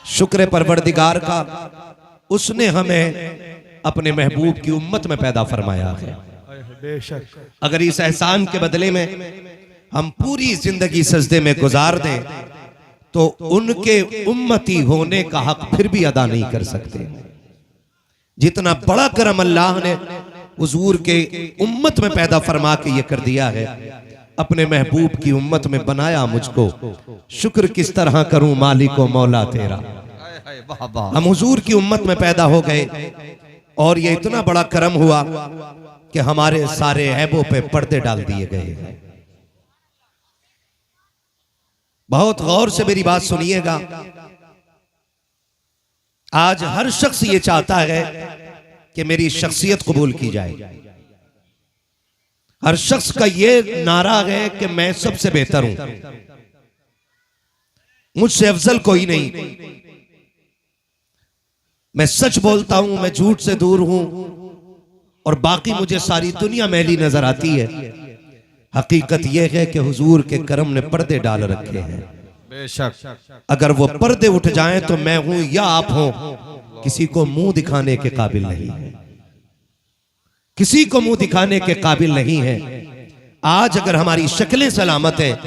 शुक्र परवरदिगार का, उसने हमें अपने महबूब की उम्मत में पैदा फरमाया है। अगर इस एहसान के बदले में हम पूरी जिंदगी सजदे में गुजार दें तो उनके उम्मती होने का हक फिर भी अदा नहीं कर सकते। जितना बड़ा करम अल्लाह ने हुजूर के उम्मत में पैदा फरमा के ये कर दिया है, अपने महबूब की उम्मत में बनाया मुझको, शुक्र किस तरह करूं मालिको मौला तेरा। हम हुजूर की उम्मत में पैदा हो गए और ये इतना बड़ा करम हुआ कि हमारे सारे ऐबों पे पर्दे डाल दिए गए। बहुत गौर से मेरी बात सुनिएगा। आज हर शख्स ये चाहता है कि मेरी शख्सियत कबूल की जाए। हर शख्स का ये नारा है कि मैं सबसे बेहतर हूं, मुझसे अफजल कोई नहीं, मैं सच बोलता हूं, मैं झूठ से दूर हूं और बाकी मुझे सारी दुनिया मैली नजर आती है। हकीकत यह है कि हुजूर के करम ने पर्दे डाल रखे हैं। बेशक अगर वो पर्दे उठ जाएं तो मैं हूं या आप हो, किसी को मुंह दिखाने के काबिल नहीं है, किसी को मुंह दिखाने के काबिल नहीं है। आज अगर हमारी शक्लें सलामत हैं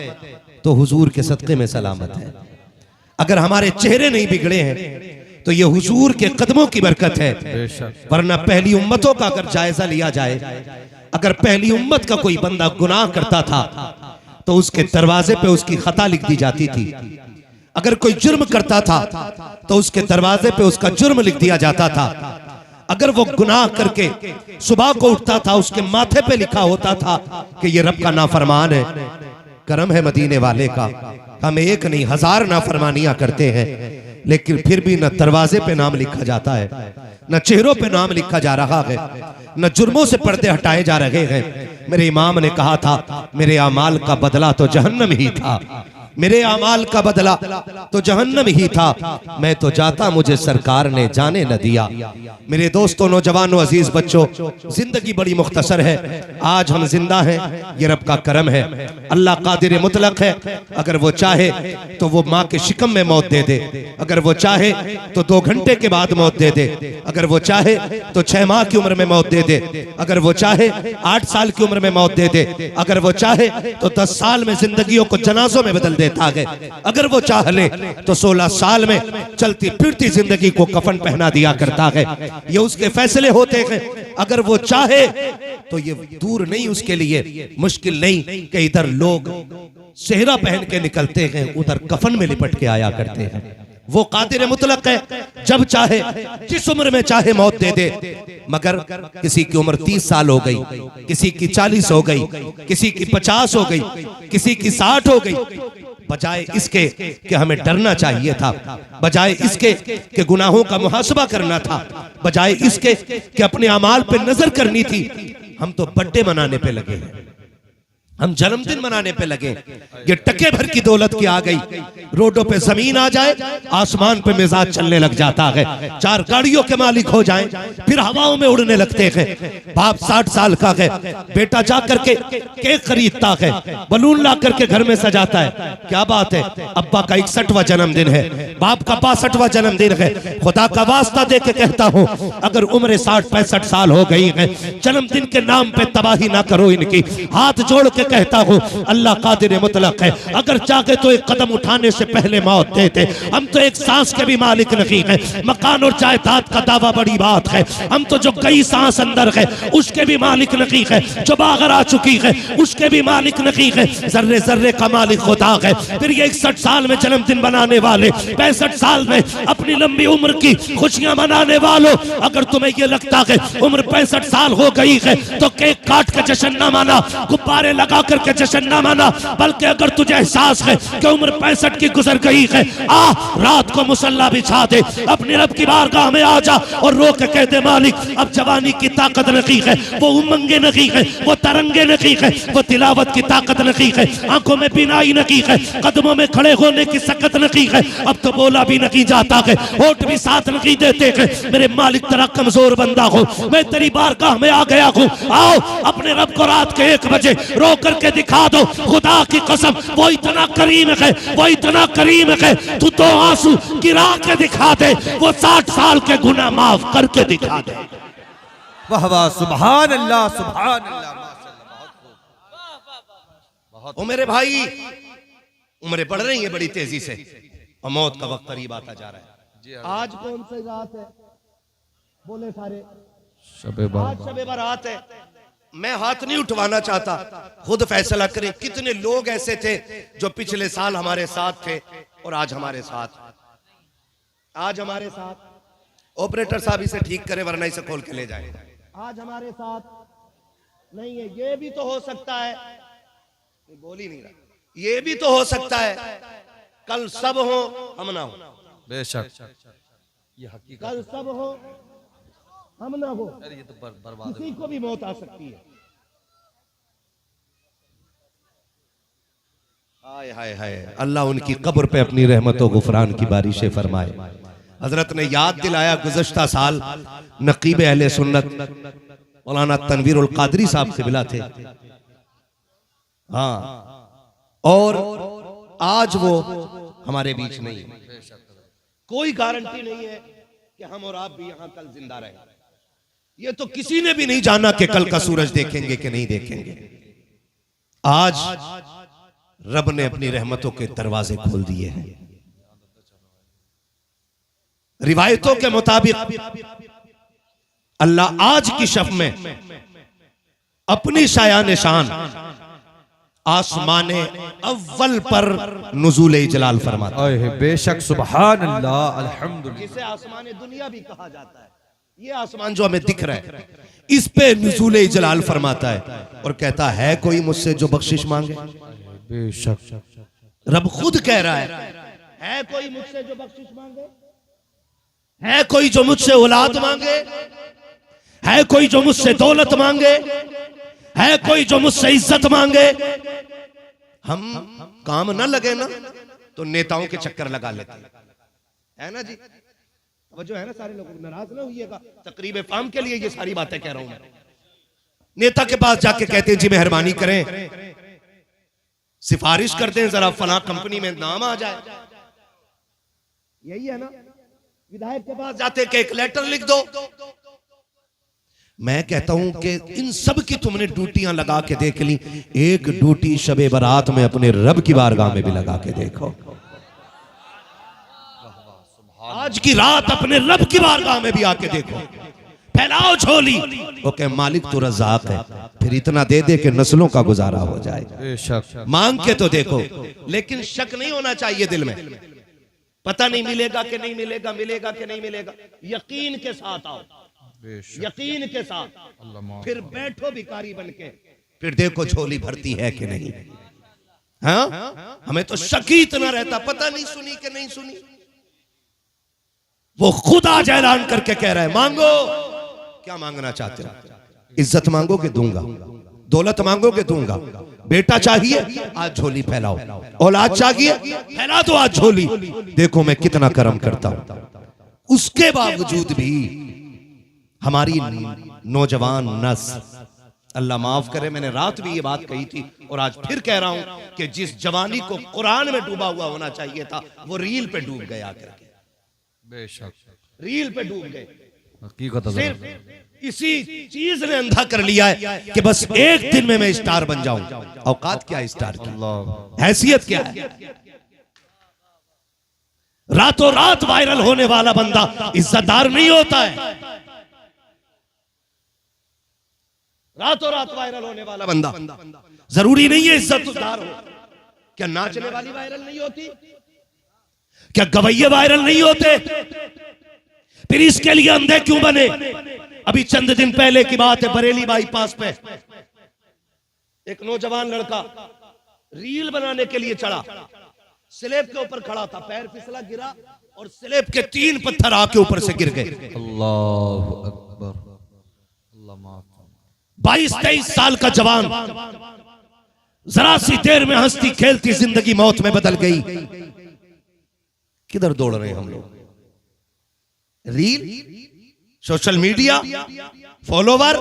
तो हुजूर के सदक़े में सलामत है। अगर हमारे चेहरे नहीं बिगड़े हैं तो ये हुजूर के कदमों की बरकत है। वरना पहली उम्मतों का अगर जायजा लिया जाए, अगर पहली उम्मत का कोई बंदा गुनाह करता था तो उसके दरवाजे पे उसकी खता लिख दी जाती थी। अगर कोई जुर्म करता था तो उसके दरवाजे पे उसका जुर्म लिख दिया जाता था। अगर वो गुनाह करके सुबह को उठता था, उसके माथे पे लिखा होता था कि ये रब का नाफरमान है। करम है मदीने वाले का, हम एक नहीं 1000 नाफरमानियां करते हैं, लेकिन फिर भी न दरवाजे पे नाम लिखा जाता है, न चेहरों पे नाम लिखा जा रहा है, न जुर्मों से पर्दे हटाए जा रहे हैं। मेरे इमाम ने कहा था, मेरे अमाल का बदला तो जहन्नम ही था, मेरे अमाल का बदला तो जहन्नम ही था, मैं तो जाता मुझे सरकार ने जाने न दिया। मेरे दोस्तों, नौजवानों, अजीज बच्चों, जिंदगी बड़ी मुख्तसर है। आज हम जिंदा हैं, ये रब का करम है। अल्लाह कादिर मुतलक है, अगर वो चाहे तो वो माँ के शिकम में मौत दे दे, अगर वो चाहे तो 2 घंटे के बाद मौत दे दे, अगर वो चाहे तो 6 माह की उम्र में मौत दे दे, अगर वो चाहे 8 साल की उम्र में मौत दे दे, अगर वो चाहे तो 10 साल में जिंदगियों को जनाजों में बदल देता है, अगर वो चाह ले तो 16 साल में चलती फिरती जिंदगी को कफन पहना दिया करता है। ये उसके फैसले होते हैं। अगर वो चाहे तो ये दूर नहीं उसके लिए, मुश्किल नहीं कि इधर लोग सेहरा पहन के निकलते हैं, उधर कफन में लिपट के आया करते हैं। वो कादिर मुतलक है, जब चाहे जिस उम्र में चाहे मौत दे दे। मगर किसी की उम्र 30 साल हो गई, किसी की 40 हो गई, किसी की 50 हो गई, किसी की 60 हो गई, बजाय इसके कि हमें डरना चाहिए था, बजाय इसके कि गुनाहों का मुहासबा करना था, बजाय इसके कि अपने अमाल पे नजर करनी थी, हम तो बर्थडे मनाने पे लगे हैं, हम जन्मदिन मनाने पे लगे। ये टके भर की दौलत की आ गई, रोडों पे जमीन आ जाए, आसमान पे मिजाज चलने लग जाता है, 4 गाड़ियों के मालिक हो जाएं, फिर हवाओं में उड़ने लगते हैं। बाप 60 साल का है, बेटा जा करके केक खरीदता है, बलून ला करके घर में सजाता है, क्या बात है। अब्बा का 61वां जन्मदिन है, बाप का 65वां जन्मदिन है। खुदा का वास्ता दे के कहता हूँ, अगर उम्र 60-65 साल हो गई है, जन्मदिन के नाम पे तबाही ना करो इनकी। हाथ जोड़ के कहता हूँ, अल्लाह कादिर मुतलक है, अगर चाहे तो एक कदम उठाने से पहले मौत दे दे। हम तो एक सांस के भी मालिक नहीं है, मकान और जायदाद का दावा बड़ी बात है, हम तो जो कई सांस अंदर है उसके भी मालिक नहीं है, जो बाहर आ चुकी है उसके भी मालिक नहीं है, जर्रे जर्रे का मालिक खुदा है। फिर ये 61 साल में जन्मदिन बनाने वाले, 65 साल में अपनी लंबी उम्र की खुशियां मनाने वालों, अगर तुम्हें ये लगता है उम्र 65 साल हो गई है तो केक काट के जश्न न माना, गुब्बारे लगा करके जश्न न माना, बल्कि अगर तुझे एहसास है कि उम्र 65 की गुजर गई है, रात को मुसल्ला बिछा दे, अपने रब की बारगाह में आ जा और रो के कह दे, मालिक अब जवानी की ताकत नहीं है, वो उमंगे नहीं है, वो तरंगे नहीं है, वो तिलावत की ताकत नहीं है, आंखों में बीनाई नहीं है, कदमों में खड़े होने की सकत नहीं है, अब तो बोला भी नहीं जाता है, होठ भी साथ नहीं देते कि मेरे मालिक तेरा कमजोर बंदा हो, मैं तेरी बारगाह में आ गया हूँ। आओ अपने रब को रात के 1 बजे रो करके दिखा दो। खुदा की कसम वो इतना करीम है, वो इतना करीम है। तू 2 आंसू गिरा के दिखा दे, वो 60 साल के गुनाह माफ करके दिखा दे। वाह वाह, सुभान अल्लाह, सुभान अल्लाह, माशाअल्लाह, बहुत ओ मेरे भाई, उम्रें बढ़ रही है बड़ी तेजी से और मौत का वक्त करीब आता जा रहा है। आज कौन सी रात है? बोले सारे। आज शबे बारात है। मैं हाथ नहीं उठवाना चाहता, खुद फैसला करें। कितने लोग ऐसे थे जो पिछले साल हमारे साथ थे और आज हमारे साथ, आज हमारे साथ। ऑपरेटर साहब इसे ठीक करे वरना इसे खोल के ले जाए। आज हमारे साथ नहीं है। ये भी तो हो सकता है, बोल ही नहीं रहा, ये भी तो हो सकता है कल सब हो हम ना हो। बेशक ये हकीकत, कल सब हो हम ना हो। ये तो बर्बाद, किसी को भी मौत आ सकती है। हाय हाय हाय, अल्लाह उनकी कब्र पे अपनी रहमतों गुफरान की बारिशें फरमाए। हजरत ने याद दिलाया गुज़श्ता साल नकीब अहले सुन्नत मौलाना तनवीर उल कादरी साहब क़िबला थे। हाँ, और आज वो हमारे बीच नहीं है। कोई गारंटी नहीं है कि हम और आप भी यहां कल जिंदा रहें। ये तो किसी ने भी नहीं जाना कि कल का सूरज देखेंगे कि नहीं देखेंगे। आज रब ने अपनी रहमतों के दरवाजे खोल दिए हैं। रिवायतों के मुताबिक अल्लाह आज की शब में अपनी शाया निशान आसमाने अव्वल पर नुज़ूल जलाल फरमाता है। बेशक सुभान अल्लाह, अल्हम्दुलिल्लाह। जिसे आसमान दुनिया भी कहा जाता है, ये आसमान जो हमें दिख रहा है, इस पे नुज़ूल जलाल फरमाता है और कहता है कोई मुझसे जो बख्शिश मांगे। बेशक रब खुद कह रहा है कोई मुझसे जो बख्शिश मांगे, है कोई जो मुझसे औलाद मांगे, है कोई जो मुझसे दौलत मांगे, है कोई जो मुझसे इज्जत मांगे। हम काम ना लगे ना तो नेताओं के चक्कर लगा लेते हैं, है ना जी। जो है ना, सारे लोग नाराज ना होइएगा, तकरीब फाम के लिए ये सारी बातें कह रहा हूं मैं। नेता के पास जाके कहते हैं जी मेहरबानी करें, सिफारिश करते हैं जरा फलां कंपनी में नाम आ जाए। यही है ना। विधायक के पास जाते कि एक लेटर लिख दो। मैं कहता हूं कि इन सब की तुमने ड्यूटियां लगा के देख ली, एक ड्यूटी शबे बारात में अपने रब की बारगाह में भी लगा के देखो। आज की रात अपने रब की बारगाह में भी आके देखो, फैलाओ झोली। ओके मालिक तो रज़ाक है, फिर इतना दे दे कि नस्लों का गुजारा हो जाए। मांग के तो देखो, लेकिन शक नहीं होना चाहिए दिल में। पता नहीं मिलेगा कि नहीं मिलेगा, मिलेगा कि नहीं मिलेगा। यकीन के साथ आओ, यकीन के साथ। फिर बैठो भिखारी बन के, फिर देखो झोली भरती है कि नहीं। हाँ, हमें तो शक ही इतना रहता, पता नहीं सुनी कि नहीं सुनी। वो खुद आज ऐलान करके कह रहा है मांगो। क्या मांगना चाहते हो? इज्जत मांगोगे दूंगा, दौलत मांगोगे दूंगा, बेटा चाहिए आज झोली फैलाओ, औलाद चाहिए फैला दो आज झोली। देखो मैं कितना करम करता हूं। उसके बावजूद भी हमारी नौजवान नस्ल, अल्लाह माफ करे, मैंने रात भी ये बात कही थी और आज फिर कह रहा हूं कि जिस जवानी को कुरान में डूबा हुआ होना चाहिए था, वो रील पे डूब गया करके। बेशक रील पे डूब गए। सिर्फ इसी चीज ने अंधा कर लिया है कि बस एक दिन में मैं स्टार बन जाऊं। औकात क्या है स्टार की, हैसियत क्या है? रातों रात वायरल होने वाला बंदा इज्जतदार नहीं होता है। रातों रात वायरल होने वाला बंदा जरूरी नहीं है इज्जतदार हो। क्या नाचने वाली वायरल नहीं होती? क्या गवैये वायरल नहीं होते? फिर इसके लिए अंधे क्यों बने? अभी चंद दिन पहले की बात है, बरेली बाईपास पे एक नौजवान लड़का रील बनाने के लिए चढ़ा, स्लैब के ऊपर खड़ा था, पैर फिसला गिरा और स्लैब के 3 पत्थर आके ऊपर से गिर गए। अल्लाह अकबर, अल्लाह माफ। 22-23 साल का जवान, जरा सी देर में हंसती खेलती जिंदगी मौत में बदल गई। किधर दौड़ रहे हैं हम लोग? Reel, social media, follower,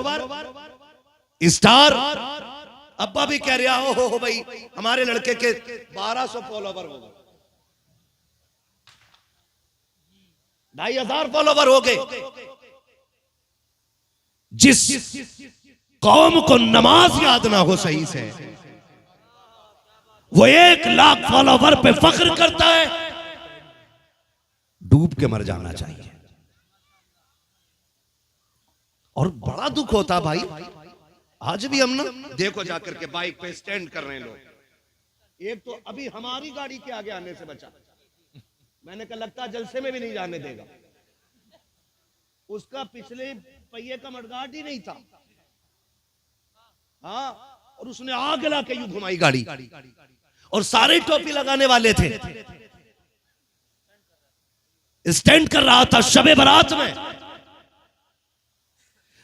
star. अब्बा भी कह रहा हो भाई हमारे लड़के के 1200 फॉलोवर हो गए, 2500 फॉलोवर हो गए। जिस कौम को नमाज याद ना हो सही से, वो 1 लाख फॉलोवर पे फख्र करता है। डूब के मर जाना चाहिए। और बड़ा दुख होता भाई, आज भी हम ना देखो जाकर के बाइक पे स्टैंड कर रहे हैं लोग। एक तो अभी हमारी गाड़ी के आगे आने से बचा, मैंने कहा लगता जलसे में भी नहीं जाने देगा। उसका पिछले पहिए का मडगार्ड ही नहीं था, हाँ, और उसने आग ला के यूं घुमाई गाड़ी, और सारे टोपी लगाने वाले थे। स्टैंड कर रहा था शबे बारात में,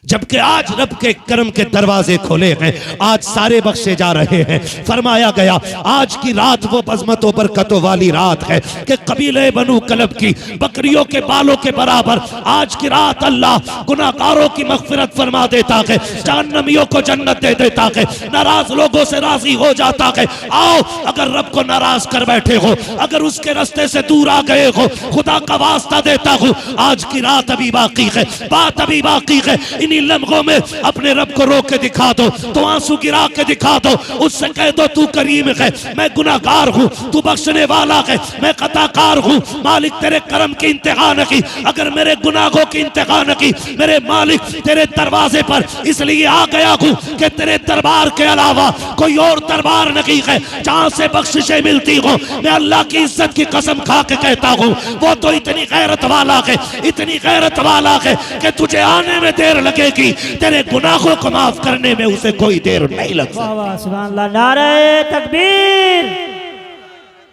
जबकि आज रब के करम के दरवाजे खोले हैं, आज सारे बख्शे जा रहे हैं। फरमाया गया आज की रात वो बज़मत व बरकतों वाली रात है कि कबीले बनु कलब की बकरियों के बालों के बराबर आज की रात अल्लाह गुनाहगारों की मग़फ़िरत फरमा देता है, जहन्नमियों को जन्नत दे देता है, नाराज लोगों से राजी हो जाता है। आओ, अगर रब को नाराज कर बैठे हो, अगर उसके रास्ते से दूर आ गए हो, खुदा का वास्ता देता हूं, आज की रात अभी बाकी है, बात अभी बाकी है। लम्हों में अपने रब को रोक के दिखा दो, तो आंसू गिरा के दिखा दो, उससे कह दो तू करीम है, मैं गुनाहगार हूँ, तू बख्शने वाला है, मैं खताकार हूँ। मालिक तेरे करम की इंतहा न की, अगर मेरे गुनाहों की इंतहा न की, मेरे मालिक तेरे दरवाजे पर इसलिए आ गया हूँ कि तेरे दरबार के अलावा कोई और दरबार नहीं है जहाँ से बख्शिशें मिलती हो। मैं अल्लाह की इज्जत की कसम खा के कहता हूँ, वो तो इतनी गैरत वाला है, इतनी गैरत वाला है कि तुझे आने में देर लगे, तेरे गुनाहों को माफ करने में उसे कोई देर नहीं लगती। सुभान अल्लाह। नारे तकबीर,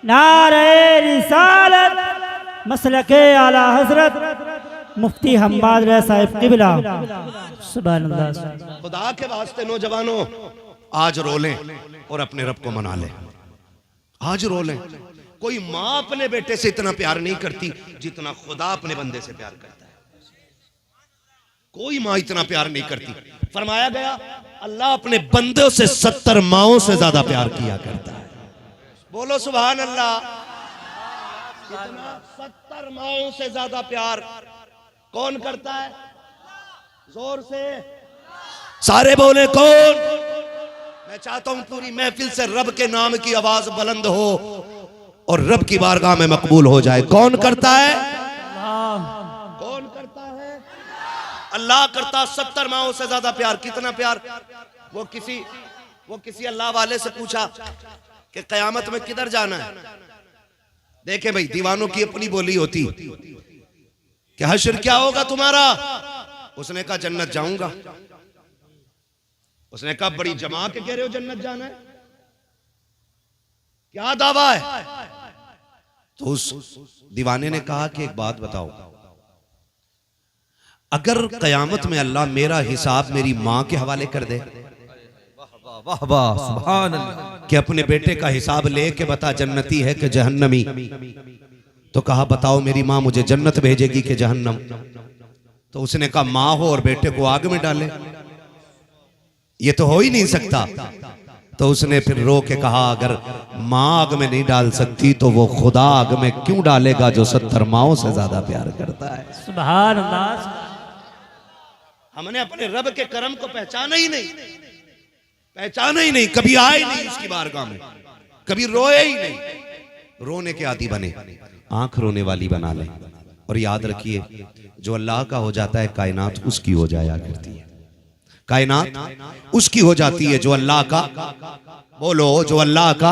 नारे रिसालत, मसलके आला हजरत मुफ्ती हम्माद रज़ा साहिब क़िबला। सुभान अल्लाह। खुदा के वास्ते नौजवानों, आज रो लें और अपने रब को मना लें। आज रो लें। कोई माँ अपने बेटे से इतना प्यार नहीं करती जितना खुदा अपने बंदे से प्यार करता है। कोई माँ इतना प्यार नहीं करती। फरमाया गया अल्लाह अपने बंदों से 70 माओं से ज्यादा प्यार किया करता है। बोलो सुभान अल्लाह। कितना? 70 माओं से ज्यादा प्यार कौन करता है? जोर से सारे बोले कौन? मैं चाहता हूं पूरी महफिल से रब के नाम की आवाज बुलंद हो और रब की बारगाह में मकबूल हो जाए। कौन करता है? कौन करता है? अल्लाह करता। 70 माओं से ज्यादा प्यार। कितना प्यार? वो किसी अल्लाह वाले से पूछा कि कयामत में किधर जाना है। देखे भाई, दीवानों की अपनी बोली होती कि हश्र क्या होगा तुम्हारा? उसने कहा जन्नत जाऊंगा। उसने कहा बड़ी जमा के कह रहे हो जन्नत जाना है, क्या दावा है? तो उस दीवाने ने कहा कि एक बात बताओ, अगर कयामत में अल्लाह मेरा हिसाब मेरी मां के हवाले कर दे, वाह वाह सुभान अल्लाह, कि अपने बेटे का हिसाब लेके बता जन्नती है कि जहन्नमी, तो कहा बताओ मेरी मां मुझे जन्नत भेजेगी कि जहन्नम? तो उसने कहा मां हो और बेटे को आग में डाले, ये तो हो ही नहीं सकता। तो उसने फिर रो के कहा अगर मां आग में नहीं डाल सकती तो वो खुदा आग में क्यों डालेगा जो 70 माओं से ज्यादा प्यार करता है। सुभान अल्लाह। हमने अपने रब के करम को पहचाना ही नहीं, कभी आए ही नहीं उसकी बारगाह में, कभी रोए ही नहीं। रोने के आदी बने, आंख रोने वाली बना लें। और याद रखिए जो अल्लाह का हो जाता है कायनात उसकी हो जाया करती है। कायनात उसकी हो जाती है जो अल्लाह का, बोलो, जो अल्लाह का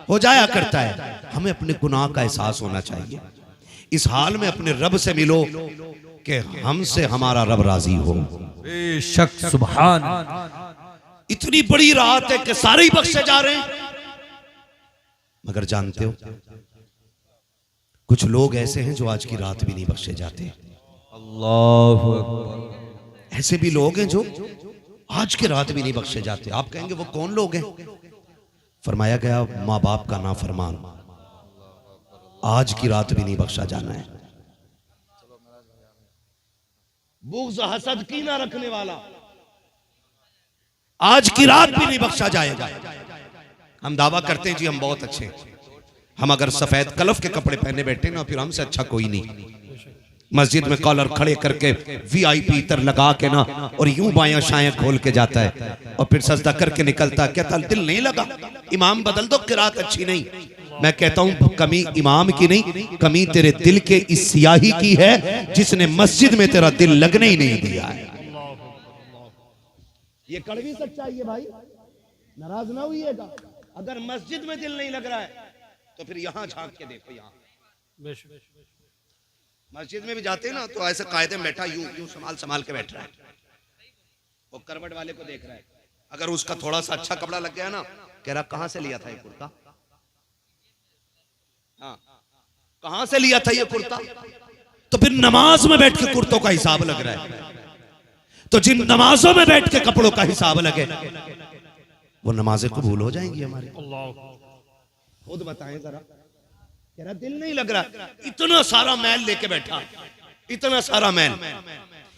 हो जाया करता है। हमें अपने गुनाह का एहसास होना चाहिए। इस हाल में अपने रब से मिलो कि हमसे हमारा रब राजी हो। बेशक सुभान। इतनी बड़ी रात है कि सारे ही बख्शे जा रहे हैं, मगर जानते हो कुछ लोग ऐसे हैं जो आज की रात भी नहीं बख्शे जाते। अल्लाह अकबर। ऐसे भी लोग हैं जो आज की रात भी नहीं बख्शे जाते। आप कहेंगे वो कौन लोग हैं? फरमाया गया माँ बाप का नाफरमान, आज की रात भी नहीं बख्शा जाना है। बुग़्ज़ हसद की ना रखने वाला आज की रात भी नहीं बख्शा जाएगा। हम दावा करते हैं जी हम बहुत अच्छे हैं, हम अगर सफेद कलफ के कपड़े पहने बैठे ना फिर हमसे अच्छा कोई नहीं। मस्जिद में कॉलर खड़े करके वीआईपी इतर लगा के ना और यूं बायां शायां खोल के जाता है और फिर सजदा करके निकलता है, कहता दिल नहीं लगा, इमाम बदल दो, किरात अच्छी नहीं। मैं कहता हूं कमी इमाम की नहीं, कमी तेरे दिल के इस सियाही की है जिसने मस्जिद में तेरा दिल लगने ही नहीं दिया है। ये कड़वी सच्चाई है भाई, नाराज ना हुईएगा। अगर मस्जिद में दिल नहीं लग रहा है तो फिर यहां झांक के देखो, यहां मस्जिद में भी जाते हैं ना तो ऐसे कायदे में बैठा यूं यूं संभाल के बैठ रहा है, वो करवट वाले को देख रहा है। अगर उसका थोड़ा सा अच्छा कपड़ा लग गया ना, कह रहा कहां से लिया था ये कुर्ता, हाँ कहां से लिया था ये कुर्ता। तो फिर नमाज में बैठ के कुर्तों का हिसाब लग रहा है। तो जिन नमाजों में बैठ के कपड़ों का हिसाब लगे वो नमाजें कबूल हो जाएंगी हमारी। खुद बताएं जरा, कह रहा दिल नहीं लग रहा, इतना सारा मैल लेके बैठा, इतना सारा मैल,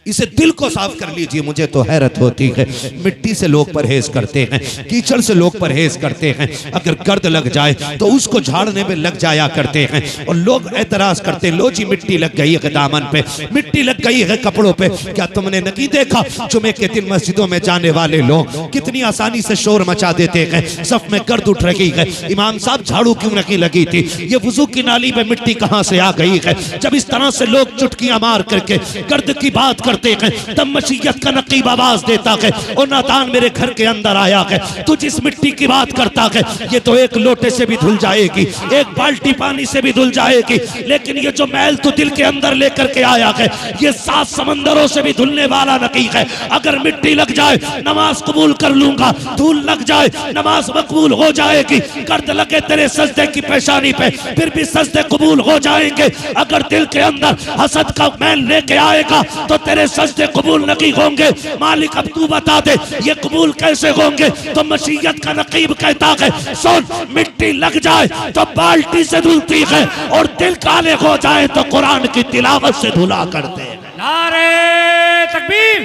इसे दिल को साफ कर लीजिए। मुझे तो हैरत होती है, मिट्टी से लोग परहेज करते हैं, कीचड़ से लोग परहेज करते हैं, अगर गर्द लग जाए तो उसको झाड़ने में लग जाया करते हैं और लोग एतराज करते हैं, लो जी मिट्टी लग गई है दामन पे, मिट्टी लग गई है कपड़ों पे। क्या तुमने नहीं देखा जुमे के दिन मस्जिदों में जाने वाले लोग कितनी आसानी से शोर मचा देते हैं, सफ में गर्द उठ रही है, इमाम साहब झाड़ू क्यों नहीं लगी थी, ये वुजू की नाली में मिट्टी कहां से आ गई है। जब इस तरह से लोग चुटकियां मार करके गर्द की बात करते हैं तब मशीयत का नकीब आवाज देता है, ओ नादान मेरे घर के अंदर आया है, तू जिस मिट्टी की बात करता है ये तो एक लोटे से भी धुल जाएगी, एक बाल्टी पानी से भी धुल जाएगी, लेकिन ये जो मैल तू दिल के अंदर लेकर के आया है ये 7 समंदरों से भी धुलने वाला नकी है। अगर मिट्टी लग जाए नमाज कबूल कर लूंगा, धूल लग जाए नमाज मकबूल हो जाएगी, गर्द लगे तेरे सजदे की पेशानी पे फिर भी सजदे कबूल हो जाएंगे। अगर दिल के अंदर हसद का मैल लेके आएगा तो तेरे सजदे कबूल नहीं होंगे। मालिक अब तू बता दे ये कबूल कैसे होंगे। तो मशीयत का नकीब कहता है सुन, मिट्टी लग जाए तो बाल्टी से धुलती है और दिल काले हो जाए तो कुरान की तिलावत से धुला करते हैं। नारे तकबीर,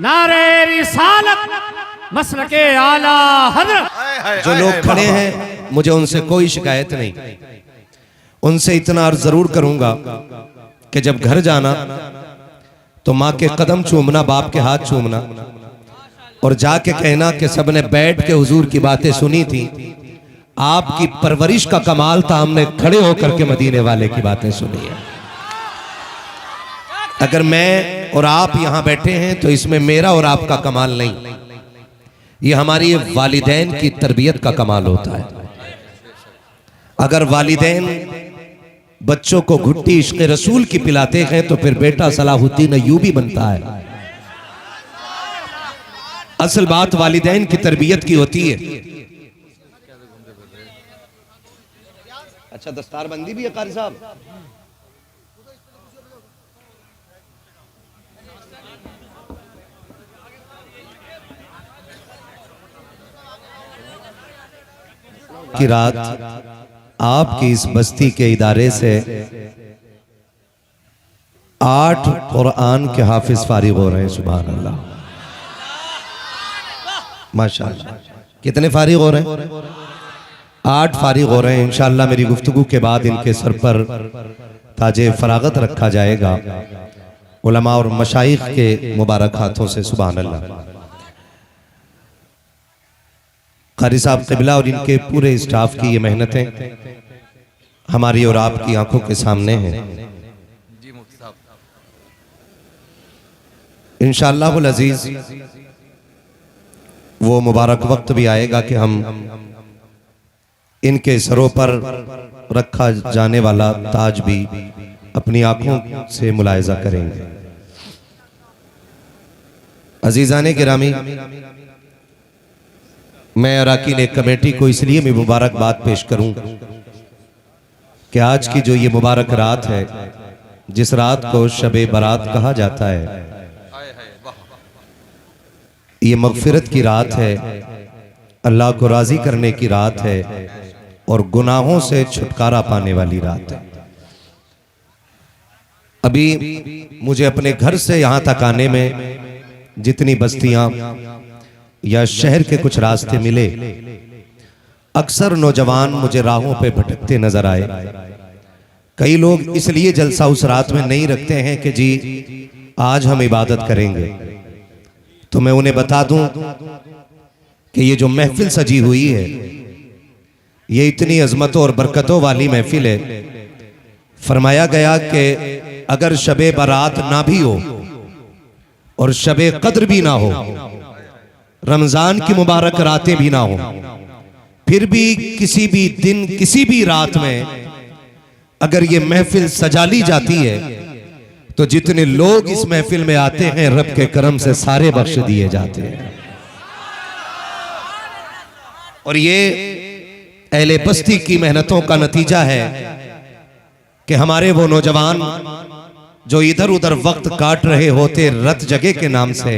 नारे रिसालत, मसलके आला हज़रत। जो लोग खड़े हैं मुझे उनसे कोई शिकायत नहीं, उनसे इतना अर्ज जरूर करूंगा कि जब घर जाना तो माँ के कदम चूमना, बाप के हाथ चूमना और जाके कहना कि सबने बैठ के हुजूर की बातें सुनी थी, आपकी परवरिश का कमाल था, हमने खड़े होकर के मदीने वाले की बातें सुनी है। अगर मैं और आप यहां बैठे हैं तो इसमें मेरा और आपका कमाल नहीं, ये हमारी वालिदैन की तरबियत का कमाल होता है। अगर वालिदैन बच्चों को घुट्टी इश्क़ रसूल की पिलाते हैं तो फिर बेटा सलाहुद्दीन अय्यूबी बनता है। असल बात वालिदैन की तरबियत की होती है। अच्छा दस्तारबंदी भी है कारी साहब, की रात आपकी इस बस्ती के इदारे से 8 कुरान के हाफिज फारिग हो रहे हैं। सुभान अल्लाह, माशाअल्लाह। कितने फारिग हो रहे हैं? 8 फारिग हो रहे हैं। इंशाअल्लाह मेरी गुफ्तगू के बाद इनके सर पर ताजे फरागत रखा जाएगा उलमा और मशाइख के मुबारक हाथों से। सुभान अल्लाह। कारी साहब क़िबला और इनके पूरे स्टाफ की ये मेहनतें हमारी और आपकी आंखों के सामने हैं। इंशाअल्लाहुल अजीज वो मुबारक वक्त भी आएगा कि हम इनके सरों पर रखा जाने वाला ताज भी अपनी आंखों से मुलाहिजा करेंगे। अजीजाने गिरामी, मैं अराकीन एक कमेटी को इसलिए भी मुबारकबाद पेश करूं कि आज की जो ये मुबारक रात है, जिस रात को शबे बारात कहा जाता है, ये मगफिरत की रात है, अल्लाह को राजी करने की रात है और गुनाहों से छुटकारा पाने वाली रात है। अभी मुझे अपने घर से यहाँ तक आने में जितनी बस्तियां या शहर के कुछ रास्ते मिले, अक्सर नौजवान मुझे राहों पे भटकते नजर आए। कई लोग इसलिए जलसा उस रात में नहीं रखते हैं कि जी आज हम इबादत करेंगे। तो मैं उन्हें बता दूं कि ये जो महफिल सजी हुई है, ये इतनी अजमतों और बरकतों वाली महफिल है। फरमाया गया कि अगर शबे बारात ना भी हो और शबे कद्र भी ना हो, रमजान की मुबारक रातें भी ना हो, फिर भी किसी भी दिन किसी भी रात में अगर ये महफिल सजा ली जाती है तो जितने लोग इस महफिल में आते हैं रब के करम से सारे बख्श दिए जाते हैं। और ये अहले बस्ती की मेहनतों का नतीजा है कि हमारे वो नौजवान जो इधर उधर वक्त काट रहे होते रत जगह के नाम से,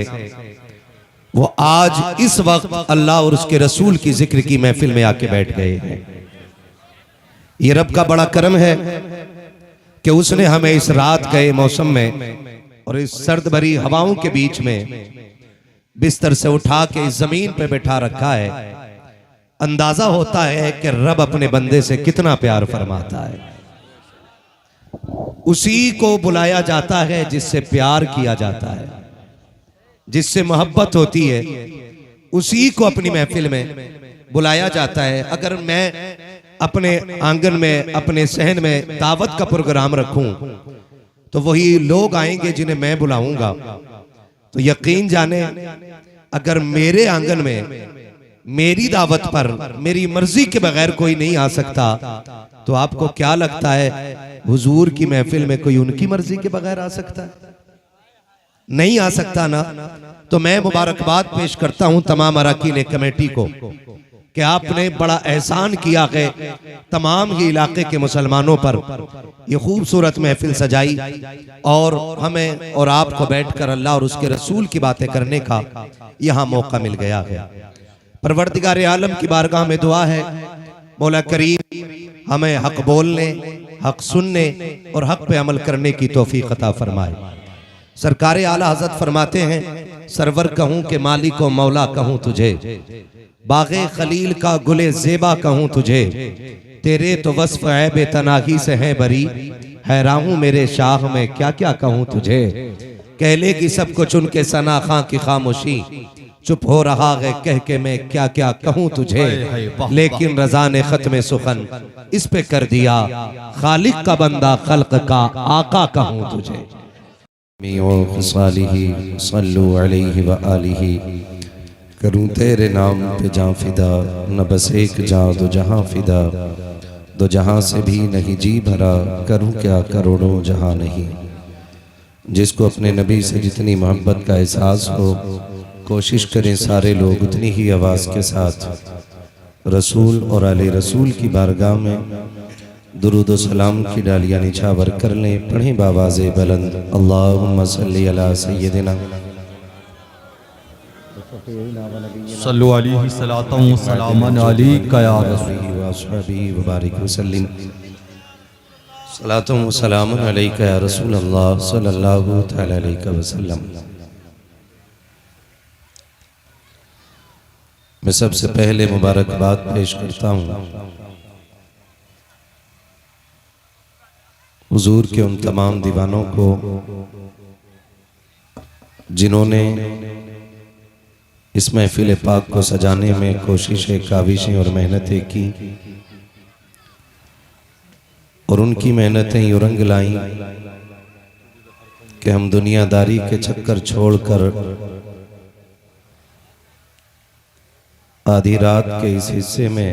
वो आज इस वक्त अल्लाह और उसके रसूल की जिक्र की महफिल में आके बैठ गए हैं। ये रब का बड़ा करम है कि उसने हमें इस रात गए मौसम में और इस सर्द भरी हवाओं के बीच में बिस्तर से उठा के इस जमीन पे बैठा रखा है। अंदाजा होता है कि रब अपने बंदे से कितना प्यार फरमाता है। उसी को बुलाया जाता है जिससे प्यार किया जाता है, जिससे मोहब्बत होती है, उसी को अपनी महफिल में बुलाया जाता है। अगर मैं अपने आंगन में अपने सहन में दावत का प्रोग्राम रखूं तो वही लोग आएंगे जिन्हें मैं बुलाऊंगा। तो यकीन जाने अगर मेरे आंगन में मेरी दावत पर मेरी मर्जी के बगैर कोई नहीं आ सकता, तो आपको क्या लगता है हुजूर की महफिल में कोई उनकी मर्जी के बगैर आ सकता है? नहीं आ सकता ना। तो मैं मुबारकबाद पेश करता हूं तमाम अरकान कमेटी को कि आपने बड़ा एहसान किया है तमाम ही इलाके के मुसलमानों पर। ये खूबसूरत महफिल सजाई और हमें और आपको बैठकर अल्लाह और उसके रसूल की बातें करने का यहाँ मौका मिल गया है। परवरदिगार आलम की बारगाह में दुआ है मौला करीम हमें हक बोलने, हक सुनने और हक पे अमल करने की तौफीक अता फरमाए। सरकार आला हज़रत फरमाते हैं, सरवर कहूं कि मालिक व मौला कहूं तुझे, बाग़े खलील का गुले ज़ेबा कहूं तुझे, तेरे तो वस्फ़ ऐब तनाही से है बरी, हैरान हूं मेरे शाह में क्या क्या कहूं तुझे। कह लेगी सब कुछ उनके सना खां की खामोशी, चुप हो रहा है कह के मैं क्या क्या कहूं तुझे, लेकिन रज़ा ने ख़त्म सुखन इस पे कर दिया, खालिक का बंदा खल्क का आका कहूं तुझे। सल्लु अलैहि व आलिहि, करूं तेरे नाम पे जां फिदा, न बस एक जां दो जहां फिदा, दो जहां से भी नहीं जी भरा, करूं क्या करोड़ों जहां नहीं। जिसको अपने नबी से जितनी मोहब्बत का एहसास हो, कोशिश करें सारे लोग उतनी ही आवाज़ के साथ रसूल और आले रसूल की बारगाह में दुरूद व सलाम की डालियाँ निछावर कर लें। पढ़ें बावाज़े बुलंद, अल्लाहुम्मा सल्ली अला सय्यदिना सल्लु अलैहि सलातन व सलामन अलैका या रसूल व अस्हाबिही व बारिक वसल्लिम, सलातन व सलामन अलैका या रसूल अल्लाह सल्लल्लाहु तआला अलैहि वसल्लम। मैं सबसे पहले मुबारकबाद पेश करता हूँ हुजूर के उन तमाम दीवानों को जिन्होंने इस महफिल पाक को सजाने में कोशिशें, काविशें और मेहनतें की, और उनकी मेहनतें यूं रंग लाईं कि हम दुनियादारी के चक्कर छोड़कर आधी रात के इस हिस्से में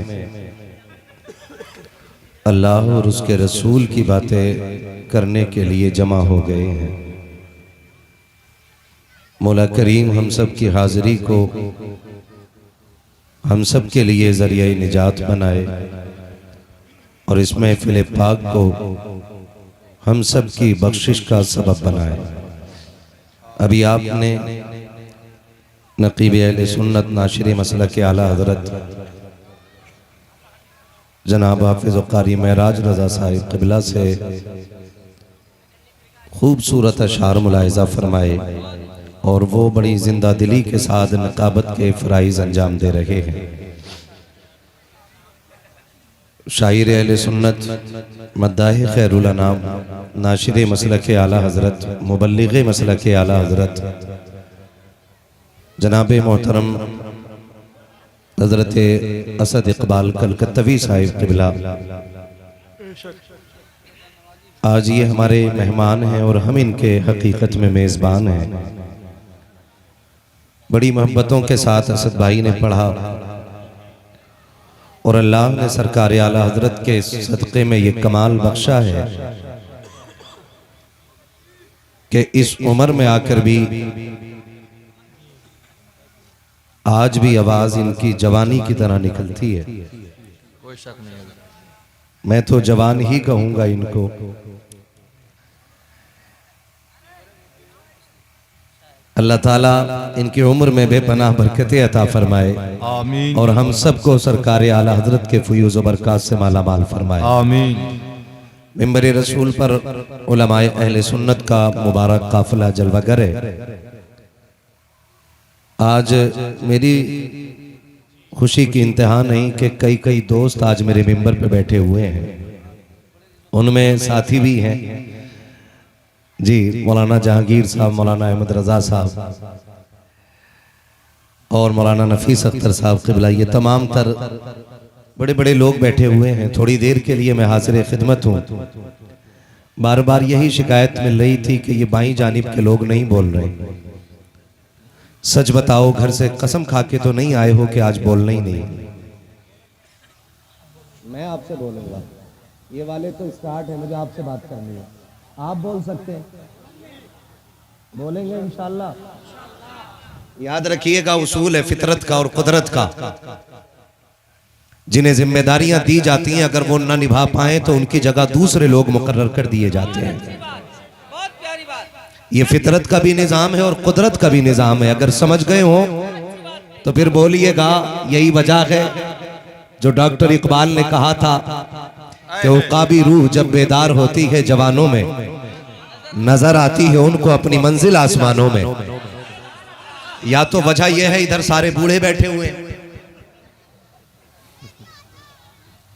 अल्लाह और उसके रसूल की बातें करने के लिए जमा हो गए हैं। मौला करीम हम सब की हाजिरी को हम सब के लिए ज़रिया निजात बनाए और इस महफिल पाक को हम सब की बख्शिश का सबब बनाए। अभी आपने नक़ीब अहले सुन्नत नाशिर मसलक आला हज़रत जनाब हाफिज़ व क़ारी महराज रज़ा साहिब क़िबला से खूबसूरत अशार मुलाहिजा फरमाए और वो बड़ी जिंदा दिली के साथ नकाबत के फ़राइज़ अंजाम दे रहे हैं। शायर अहले सुन्नत मद्दाह खैरुल अनाम नाशिर मसलक आला हज़रत मुबल्लिग मसलक आला हज़रत जनाब मोहतरम हज़रत असद इकबाल कलकत्तवी साहिब क़िबला आज ये हमारे मेहमान हैं और हम इनके हकीकत में मेज़बान हैं। बड़ी मोहब्बतों के साथ असद भाई ने पढ़ा और अल्लाह ने सरकार आला हज़रत के सदक़े में ये कमाल बख्शा है कि इस उम्र में आकर भी आज भी आवाज़ इनकी जवानी की तरह निकलती है। कोई शक नहीं है। मैं तो जवान ही कहूँगा इनको। अल्लाह ताला इनकी उम्र में बेपनाह बरकतें अता फरमाए आमीन और हम सबको सरकार आला हज़रत के फ़ुयूज़ व बरक़ात से माला माल फरमाए आमीन। मिंबर रसूल पर उलमाए अहले सुन्नत का मुबारक काफ़िला जलवागर है। आज मेरी खुशी की इंतहा नहीं कि कई कई दोस्त आज मेरे मिंबर पे बैठे हुए हैं। उनमें साथी भी हैं जी, मौलाना जहांगीर साहब, मौलाना अहमद रज़ा साहब और मौलाना नफीस अख्तर साहब क़िबला, ये तमाम तर बड़े बड़े लोग बैठे हुए हैं। थोड़ी देर के लिए मैं हाज़िर खिदमत हूँ। बार बार यही शिकायत मिल रही थी कि ये बाईं जानिब के लोग नहीं बोल रहे। सच बताओ, घर से कसम खा के तो नहीं आए हो कि आज बोलना ही नहीं? मैं आपसे बोलूंगा, ये वाले तो स्टार्ट है, मुझे आपसे बात करनी है। आप बोल सकते हैं, बोलेंगे इंशाल्लाह। याद रखिएगा, उसूल है फितरत का और कुदरत का। जिन्हें जिम्मेदारियां दी जाती हैं अगर वो न निभा पाए तो उनकी जगह दूसरे लोग मुकर्रर कर दिए जाते हैं। ये फितरत का भी निज़ाम है और कुदरत का भी निज़ाम है। अगर समझ गए हो तो फिर बोलिएगा, यही वजह है जो डॉक्टर इकबाल ने कहा था कि उकाबी रूह जब बेदार होती है जवानों में, नजर आती है उनको अपनी मंजिल आसमानों में। या तो वजह यह है इधर सारे बूढ़े बैठे हुए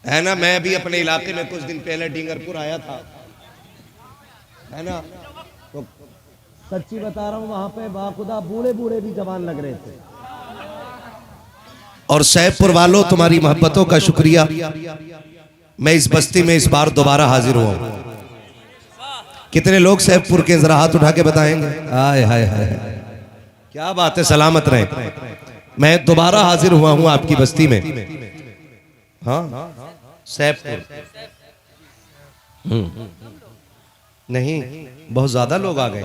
है ना। मैं भी अपने इलाके में कुछ दिन पहले डींगरपुर आया था, है ना, तो सच्ची बता रहा हूँ, वहां पे बाखुदा बूढ़े बूढ़े भी जवान लग रहे थे। और सैफपुर वालों, तुम्हारी मोहब्बतों का शुक्रिया। मैं इस बस्ती में इस बार दोबारा हाजिर हुआ हूं। कितने लोग सैफपुर के जरा हाथ उठा के बताएंगे? हाय हाय हाय, क्या बात है, सलामत रहे। मैं दोबारा हाजिर हुआ हूं आपकी बस्ती में। हाँ, सैफपुर नहीं, बहुत ज्यादा लोग आ गए।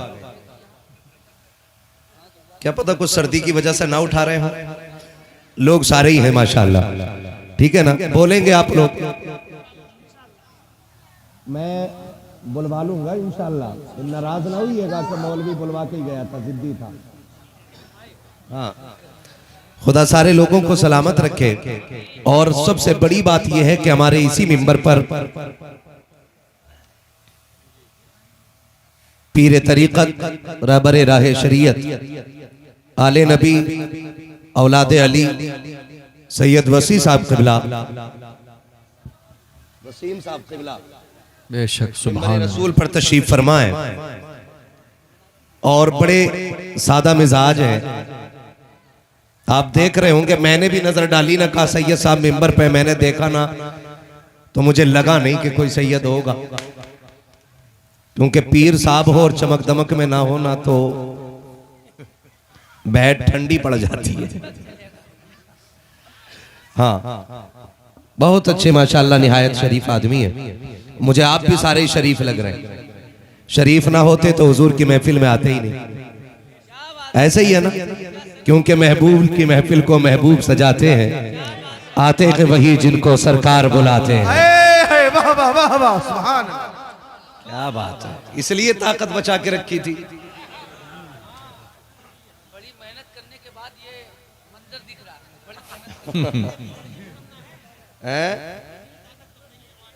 क्या पता कुछ सर्दी की वजह से ना उठा रहे हो। लोग सारे ही हैं माशाल्लाह, ठीक है ना। बोलेंगे आप लोग? मैं बुलवा लूंगा इंशाल्लाह। नाराज ना होइएगा कि मौलवी बुलवा के ही गया था, जिद्दी था। हाँ, खुदा सारे लोगों को सलामत रखे। और सबसे बड़ी बात यह है कि हमारे इसी मिंबर पर पीर तरीक़त, रहबर राह शरीयत, आले नबी, औलाद अली, सैयद वसी साहब क़िबला, वसीम साहब क़िबला बेशक सुभान रसूल पर तशरीफ फरमाए और बड़े सादा मिजाज हैं। आप देख रहे होंगे, मैंने भी नजर डाली ना, कहा सैयद साहब मिंबर पे, मैंने देखा ना तो मुझे लगा नहीं कि कोई सैयद होगा, क्योंकि पीर साहब हो और चमक दमक में ना हो ना तो बैठ ठंडी पड़ जाती है। हाँ, बहुत अच्छे माशाल्लाह, निहायत शरीफ आदमी है। मुझे आप भी सारे शरीफ लग रहे हैं। शरीफ ना होते तो हुजूर की महफिल में आते ही नहीं। ऐसे ही है ना, क्योंकि महबूब की महफिल को महबूब सजाते हैं, आते हैं वही जिनको सरकार बुलाते हैं। क्या बात है, इसलिए ताकत बचा के रखी थी। बड़ी मेहनत करने के बाद ये मंजर दिख रहा है।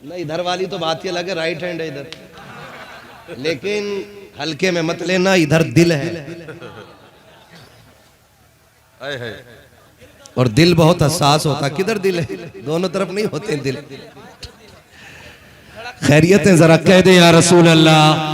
नहीं, इधर वाली तो बात ही अलग है, राइट हैंड है इधर। लेकिन हल्के में मत लेना, इधर दिल है और दिल बहुत हसास होता। किधर दिल है? दोनों तरफ नहीं होते दिल। खैरियत है, जरा कह दे या रसूल अल्लाह।